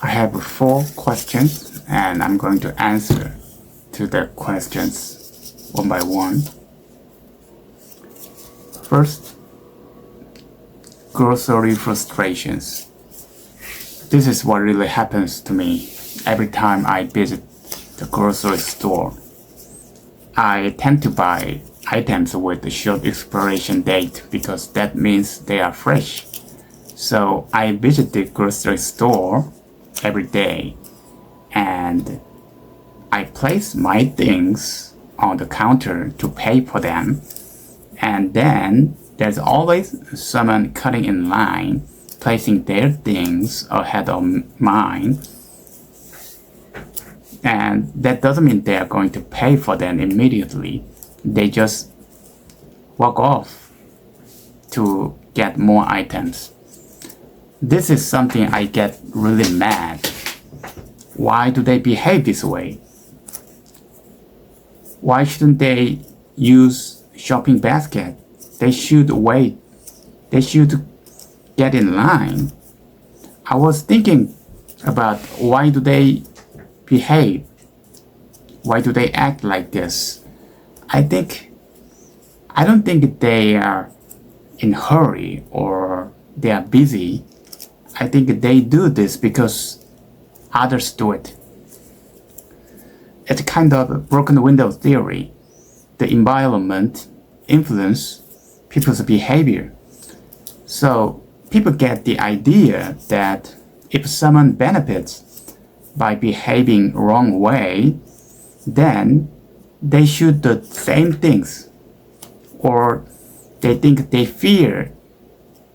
I have 4 questions and I'm going to answer to the questions one by one. First, grocery frustrations. This is what really happens to me every time I visit the grocery store. I tend to buy items with a short expiration date because that means they are fresh. So I visit the grocery store every day and I place my things on the counter to pay for them, and then there's always someone cutting in line placing their things ahead of mine, and that doesn't mean they are going to pay for them immediately. They just walk off to get more items. This is something I get really mad. Why do they behave this way? Why shouldn't they use shopping basket? They should wait. They should get in line. I was thinking about why do they behave? Why do they act like this? I don't think they are in a hurry or they are busy. I think they do this because others do it. It's kind of a broken window theory. The environment influences people's behavior. So people get the idea that if someone benefits by behaving wrong way, then they should do the same things, or they think they fear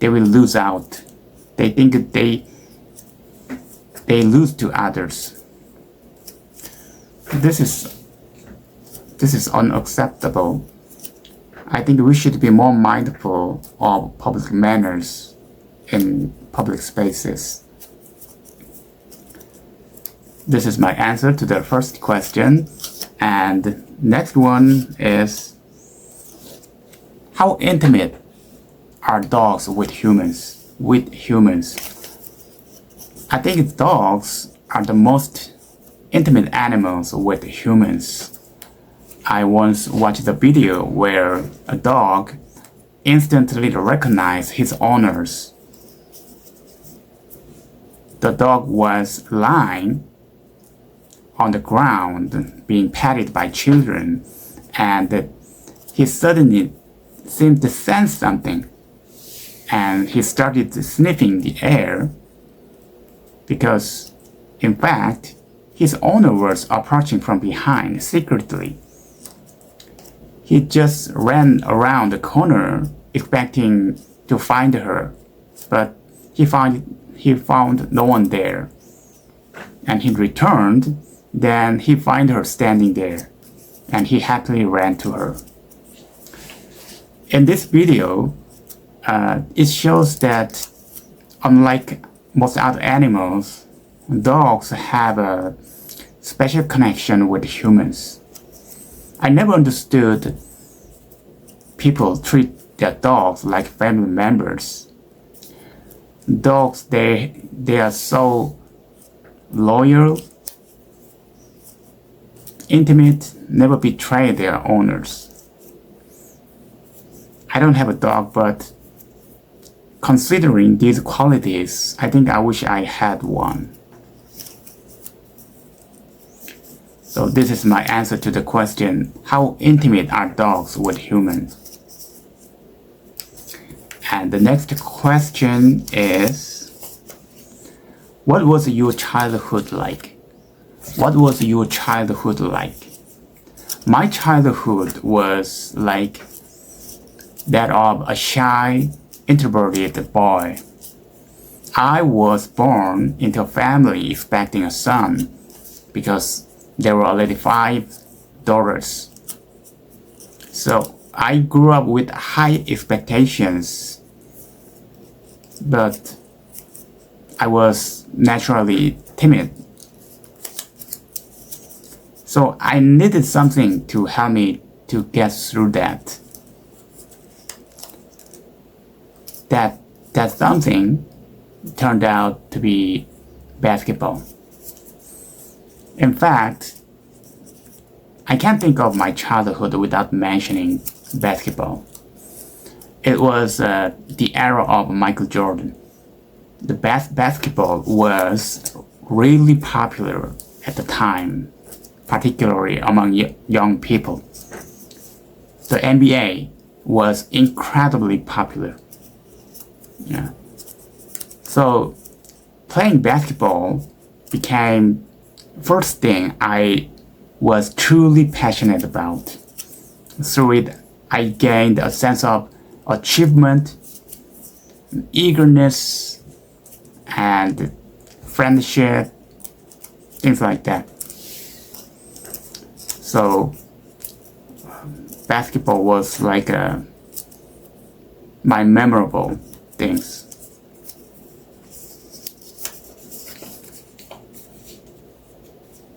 they will lose out. They think they lose to others. This is unacceptable. I think we should be more mindful of public manners in public spaces. This is my answer to the first question. And next one is, how intimate are dogs with humans? I think dogs are the most intimate animals with humans. I once watched a video where a dog instantly recognized his owners. The dog was lying on the ground being patted by children, and he suddenly seemed to sense something, and he started sniffing the air because, in fact, his owner was approaching from behind secretly. He just ran around the corner expecting to find her, but he found no one there. And he returned, then he found her standing there, and he happily ran to her. In this video, it shows that unlike most other animals, dogs have a special connection with humans. I never understood people treat their dogs like family members. Dogs, they are so loyal, intimate, never betray their owners. I don't have a dog, but considering these qualities, I think I wish I had one. So this is my answer to the question, how intimate are dogs with humans? And the next question is, what was your childhood like? What was your childhood like? My childhood was like that of a shy, introverted boy. I was born into a family expecting a son because there were already 5 daughters. So I grew up with high expectations, but I was naturally timid. So I needed something to help me to get through that. That something turned out to be basketball. In fact, I can't think of my childhood without mentioning basketball. It was the era of Michael Jordan. The basketball was really popular at the time, particularly among young people. The NBA was incredibly popular. Yeah. So playing basketball became first thing I was truly passionate about. Through it, I gained a sense of achievement, eagerness, and friendship, things like that. So basketball was like my memorable things.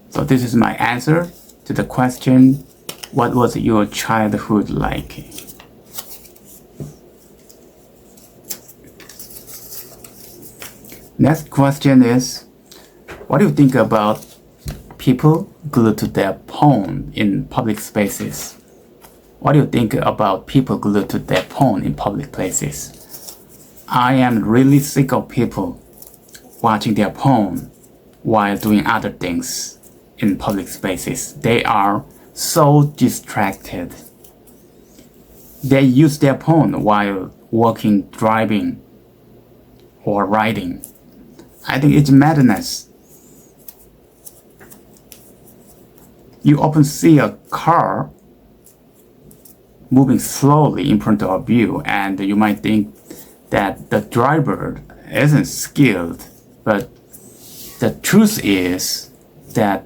So this is my answer to the question, what was your childhood like? Next question is, what do you think about people glued to their phone in public spaces? What do you think about people glued to their phone in public places? I am really sick of people watching their phone while doing other things in public spaces. They are so distracted. They use their phone while walking, driving, or riding. I think it's madness. You often see a car moving slowly in front of you, and you might think that the driver isn't skilled, but the truth is that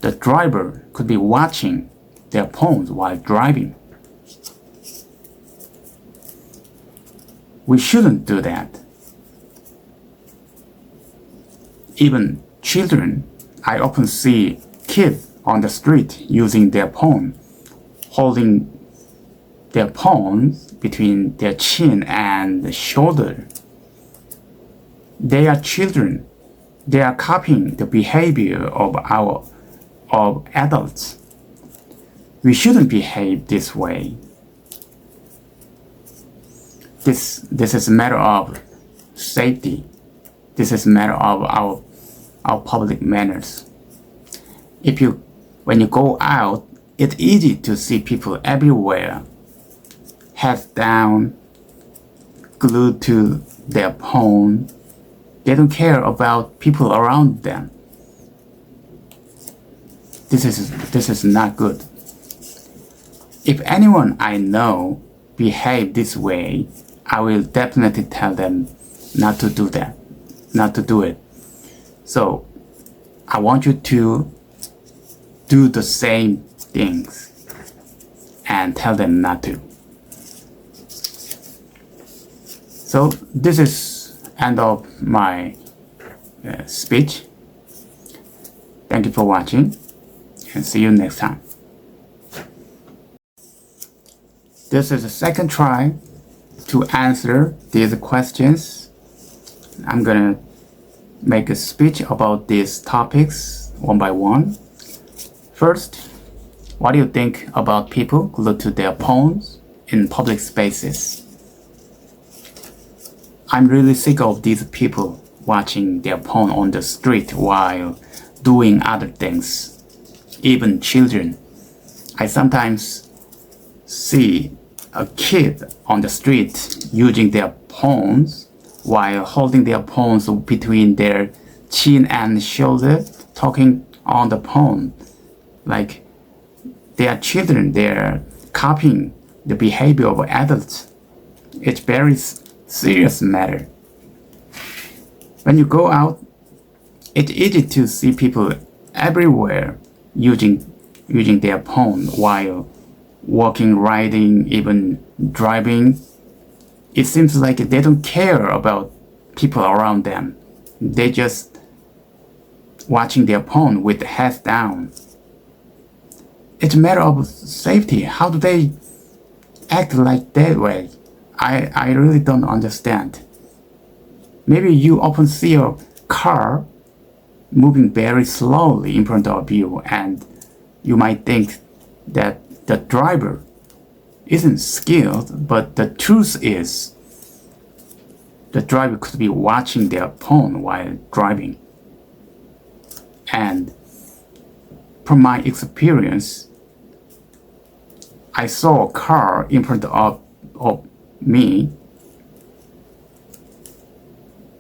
the driver could be watching their phones while driving. We shouldn't do that. Even children, I often see kids on the street using their phone, holding their phones between their chin and the shoulder. They are children. They are copying the behavior of adults. We shouldn't behave this way. This is a matter of safety. This is a matter of our public manners. When you go out, it's easy to see people everywhere, heads down, glued to their phone. They don't care about people around them. This is not good. If anyone I know behave this way, I will definitely tell them not to do that, not to do it. So I want you to do the same things and tell them not to. So this is end of my speech. Thank you for watching, and see you next time. This is the second try to answer these questions. I'm gonna make a speech about these topics one by one. First, what do you think about people glued to their phones in public spaces? I'm really sick of these people watching their phone on the street while doing other things, even children. I sometimes see a kid on the street using their phones while holding their phones between their chin and shoulder, talking on the phone. Like they are children, they are copying the behavior of adults. It's very serious matter. When you go out, it's easy to see people everywhere using their phone while walking, riding, even driving. It seems like they don't care about people around them. They just watching their phone with the heads down. It's a matter of safety. How do they act like that way? I really don't understand. Maybe you often see a car moving very slowly in front of you, and you might think that the driver isn't skilled, but the truth is the driver could be watching their phone while driving. And from my experience, I saw a car in front of me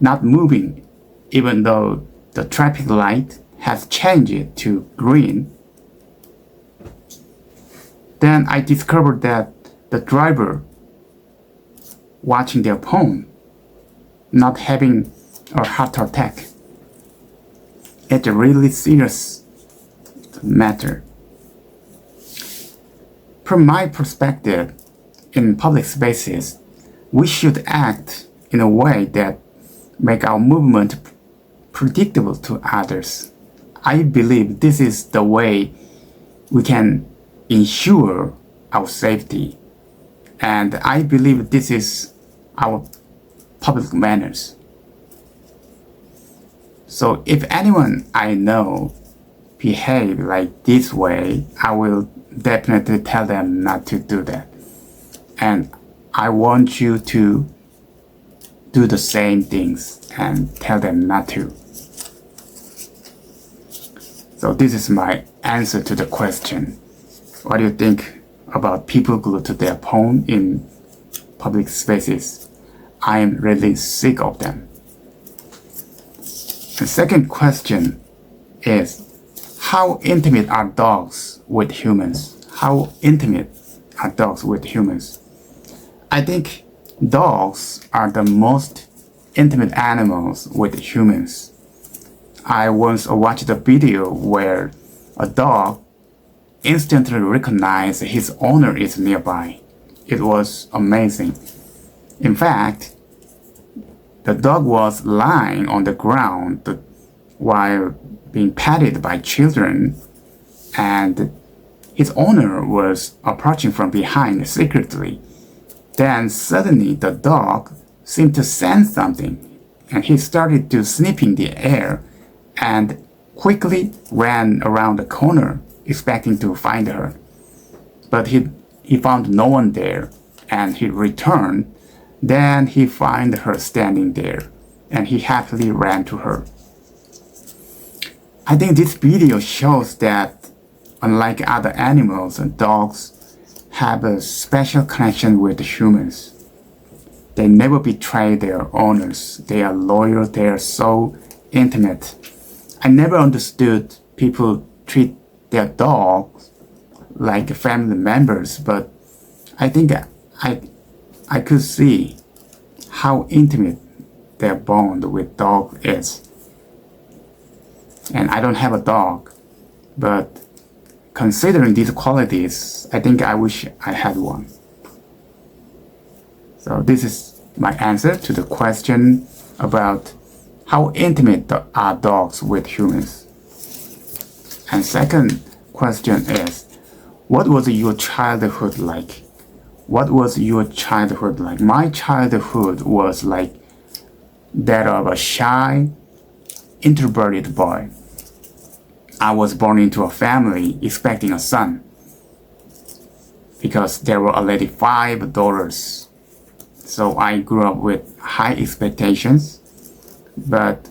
not moving, even though the traffic light has changed to green. Then I discovered that the driver watching their phone, not having a heart attack. It's a really serious matter. From my perspective, in public spaces, we should act in a way that make our movement predictable to others. I believe this is the way we can ensure our safety, and I believe this is our public manners. So if anyone I know behave like this way, I will definitely tell them not to do that. And I want you to do the same things and tell them not to. So this is my answer to the question. What do you think about people glued to their phone in public spaces? I am really sick of them. The second question is, how intimate are dogs with humans? How intimate are dogs with humans? I think dogs are the most intimate animals with humans. I once watched a video where a dog instantly recognized his owner is nearby. It was amazing. In fact, the dog was lying on the ground while being patted by children, and his owner was approaching from behind secretly. Then suddenly the dog seemed to sense something, and he started to sniffing the air and quickly ran around the corner expecting to find her. But he found no one there, and he returned. Then he found her standing there, and he happily ran to her. I think this video shows that unlike other animals, dogs have a special connection with humans. They never betray their owners. They are loyal. They are so intimate. I never understood people treat their dogs like family members, but I think I could see how intimate their bond with dog is. And I don't have a dog, but considering these qualities, I think I wish I had one. So this is my answer to the question about how intimate are dogs with humans. And second question is, what was your childhood like? What was your childhood like? My childhood was like that of a shy, introverted boy. I was born into a family expecting a son because there were already 5 daughters. So I grew up with high expectations, but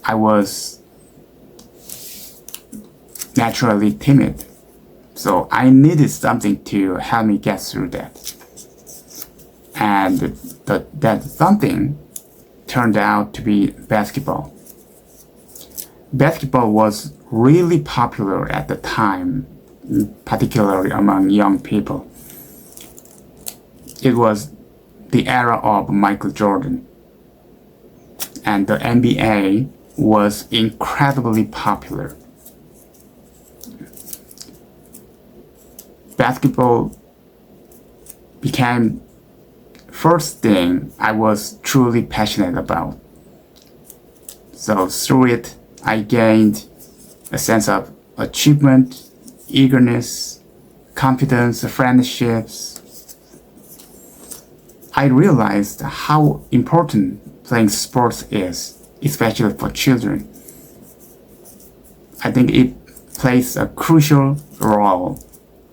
I was naturally timid. So I needed something to help me get through that. And that something turned out to be basketball. Basketball was really popular at the time, particularly among young people. It was the era of Michael Jordan, and the NBA was incredibly popular. Basketball became first thing I was truly passionate about. So through it, I gained a sense of achievement, eagerness, confidence, friendships. I realized how important playing sports is, especially for children. I think it plays a crucial role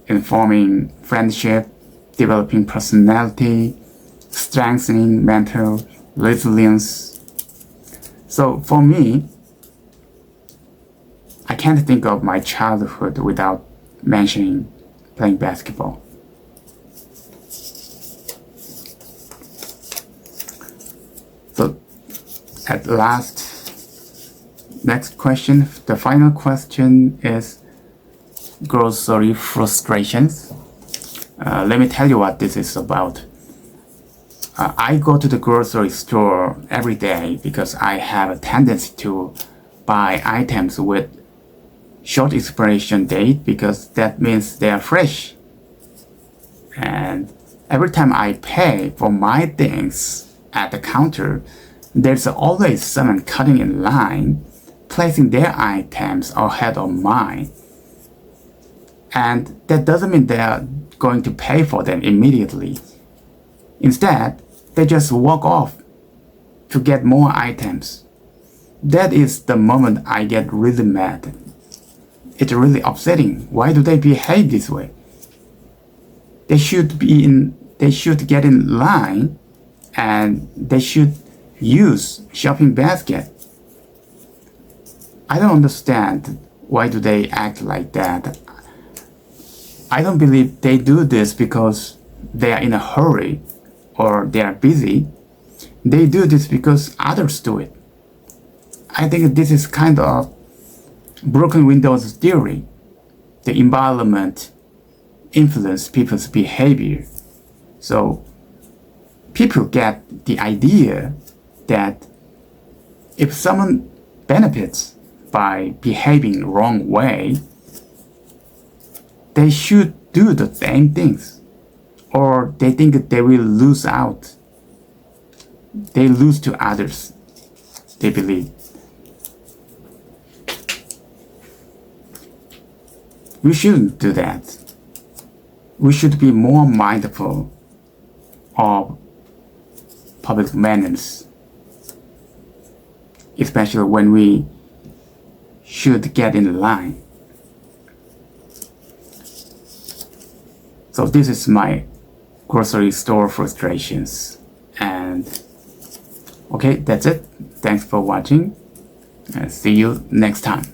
in forming friendship, developing personality, strengthening mental resilience. So for me, I can't think of my childhood without mentioning playing basketball. So at last, next question, the final question is grocery frustrations. Let me tell you what this is about. I go to the grocery store every day because I have a tendency to buy items with short expiration date because that means they are fresh. And every time I pay for my things at the counter, there's always someone cutting in line, placing their items ahead of mine. And that doesn't mean they are going to pay for them immediately. Instead, they just walk off to get more items. That is the moment I get really mad. It's really upsetting. Why do they behave this way? They should get in line and they should use shopping basket. I don't understand why do they act like that. I don't believe they do this because they are in a hurry or they are busy. They do this because others do it. I think this is kind of broken windows theory. The environment influences people's behavior. So people get the idea that if someone benefits by behaving wrong way, they should do the same things, or they think they will lose out. They lose to others, they believe. We shouldn't do that. We should be more mindful of public manners, especially when we should get in line. So this is my grocery store frustrations. And okay, that's it. Thanks for watching. See you next time.